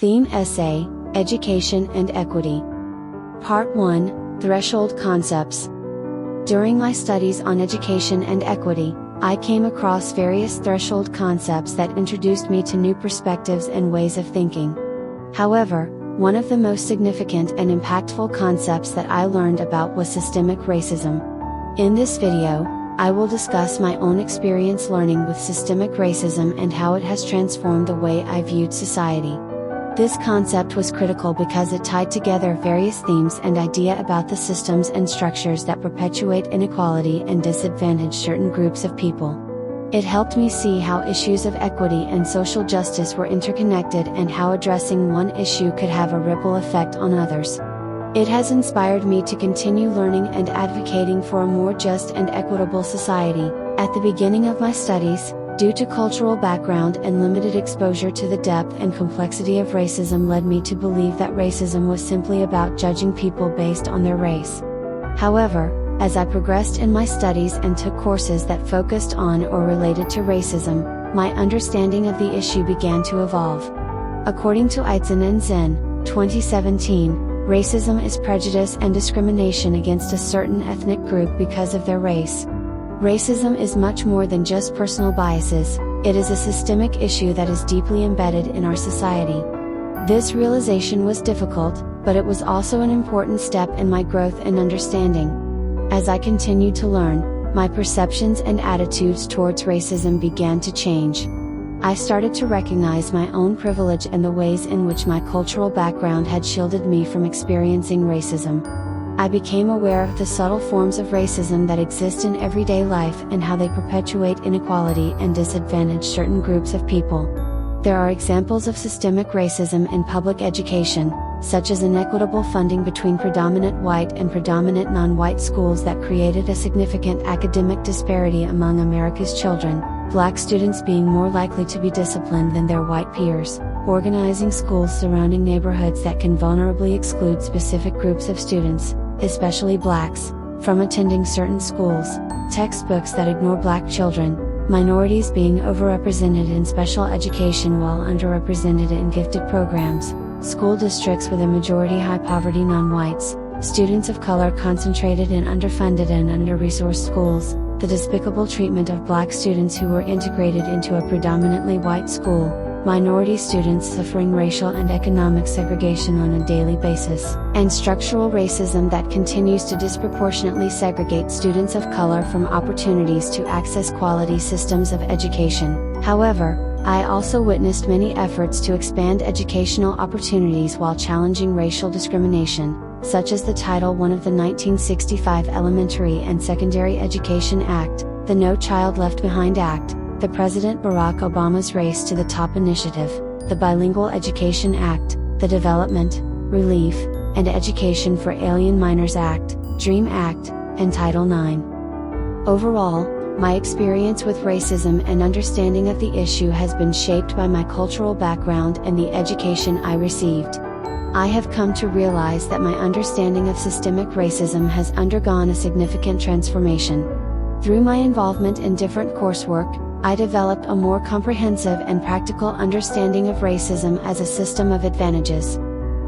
Theme Essay, Education and Equity. Part 1, Threshold Concepts. During my studies on education and equity, I came across various threshold concepts that introduced me to new perspectives and ways of thinking. However, one of the most significant and impactful concepts that I learned about was systemic racism. In this video, I will discuss my own experience learning with systemic racism and how it has transformed the way I viewed society. This concept was critical because it tied together various themes and ideas about the systems and structures that perpetuate inequality and disadvantage certain groups of people. It helped me see how issues of equity and social justice were interconnected and how addressing one issue could have a ripple effect on others. It has inspired me to continue learning and advocating for a more just and equitable society. At the beginning of my studies, due to cultural background and limited exposure to the depth and complexity of racism led me to believe that racism was simply about judging people based on their race. However, as I progressed in my studies and took courses that focused on or related to racism, my understanding of the issue began to evolve. According to Eitzen and Zen, 2017, racism is prejudice and discrimination against a certain ethnic group because of their race. Racism is much more than just personal biases, it is a systemic issue that is deeply embedded in our society. This realization was difficult, but it was also an important step in my growth and understanding. As I continued to learn, my perceptions and attitudes towards racism began to change. I started to recognize my own privilege and the ways in which my cultural background had shielded me from experiencing racism. I became aware of the subtle forms of racism that exist in everyday life and how they perpetuate inequality and disadvantage certain groups of people. There are examples of systemic racism in public education, such as inequitable funding between predominant white and predominant non-white schools that created a significant academic disparity among America's children, Black students being more likely to be disciplined than their white peers, organizing schools surrounding neighborhoods that can vulnerably exclude specific groups of students, especially Blacks, from attending certain schools, textbooks that ignore Black children, minorities being overrepresented in special education while underrepresented in gifted programs, school districts with a majority high poverty non-whites, students of color concentrated in underfunded and under-resourced schools, the despicable treatment of Black students who were integrated into a predominantly white school, minority students suffering racial and economic segregation on a daily basis, and structural racism that continues to disproportionately segregate students of color from opportunities to access quality systems of education. However, I also witnessed many efforts to expand educational opportunities while challenging racial discrimination, such as the Title I of the 1965 Elementary and Secondary Education Act, the No Child Left Behind Act, the President Barack Obama's Race to the Top Initiative, the Bilingual Education Act, the Development, Relief, and Education for Alien Minors Act, DREAM Act, and Title IX. Overall, my experience with racism and understanding of the issue has been shaped by my cultural background and the education I received. I have come to realize that my understanding of systemic racism has undergone a significant transformation. Through my involvement in different coursework, I developed a more comprehensive and practical understanding of racism as a system of advantages.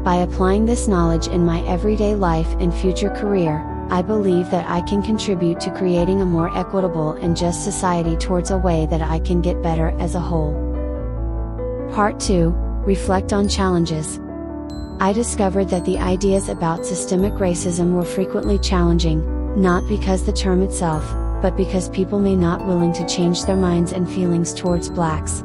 By applying this knowledge in my everyday life and future career, I believe that I can contribute to creating a more equitable and just society towards a way that I can get better as a whole. Part 2, Reflect on Challenges. I discovered that the ideas about systemic racism were frequently challenging, not because the term itself, but because people may not willing to change their minds and feelings towards Blacks.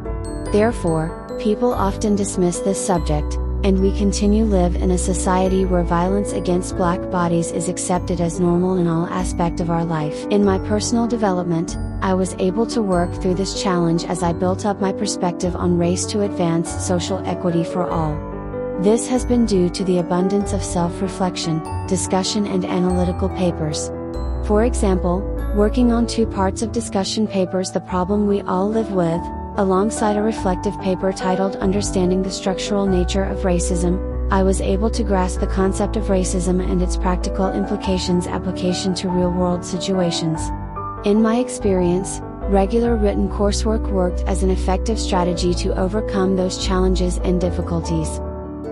Therefore, people often dismiss this subject, and we continue to live in a society where violence against Black bodies is accepted as normal in all aspects of our life. In my personal development, I was able to work through this challenge as I built up my perspective on race to advance social equity for all. This has been due to the abundance of self-reflection, discussion and analytical papers. For example, working on 2 parts of discussion papers The Problem We All Live With, alongside a reflective paper titled Understanding the Structural Nature of Racism, I was able to grasp the concept of racism and its practical implications application to real-world situations. In my experience, regular written coursework worked as an effective strategy to overcome those challenges and difficulties.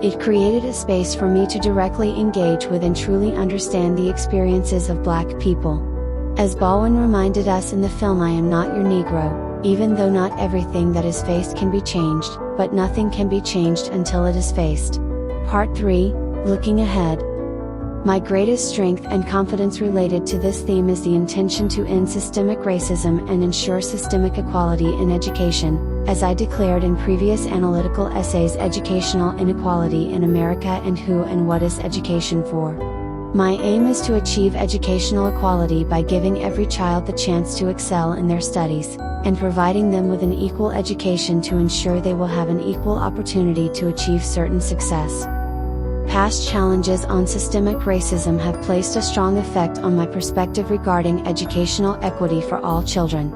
It created a space for me to directly engage with and truly understand the experiences of Black people. As Baldwin reminded us in the film, I am not your Negro, even though not everything that is faced can be changed, but nothing can be changed until it is faced. Part 3, Looking Ahead. My greatest strength and confidence related to this theme is the intention to end systemic racism and ensure systemic equality in education, as I declared in previous analytical essays: Educational Inequality in America and Who and What is Education For? My aim is to achieve educational equality by giving every child the chance to excel in their studies, and providing them with an equal education to ensure they will have an equal opportunity to achieve certain success. Past challenges on systemic racism have placed a strong effect on my perspective regarding educational equity for all children.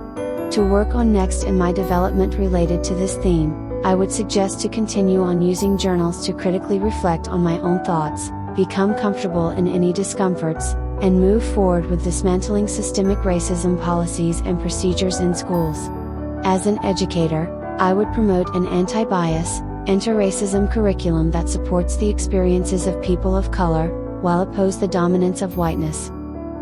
To work on next in my development related to this theme, I would suggest to continue on using journals to critically reflect on my own thoughts, become comfortable in any discomforts, and move forward with dismantling systemic racism policies and procedures in schools. As an educator, I would promote an anti-bias, anti-racism curriculum that supports the experiences of people of color, while oppose the dominance of whiteness.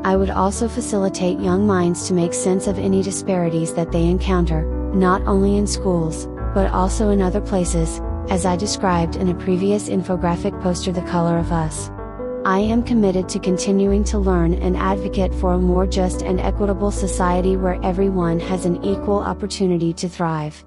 I would also facilitate young minds to make sense of any disparities that they encounter, not only in schools, but also in other places, as I described in a previous infographic poster, The Color of Us. I am committed to continuing to learn and advocate for a more just and equitable society where everyone has an equal opportunity to thrive.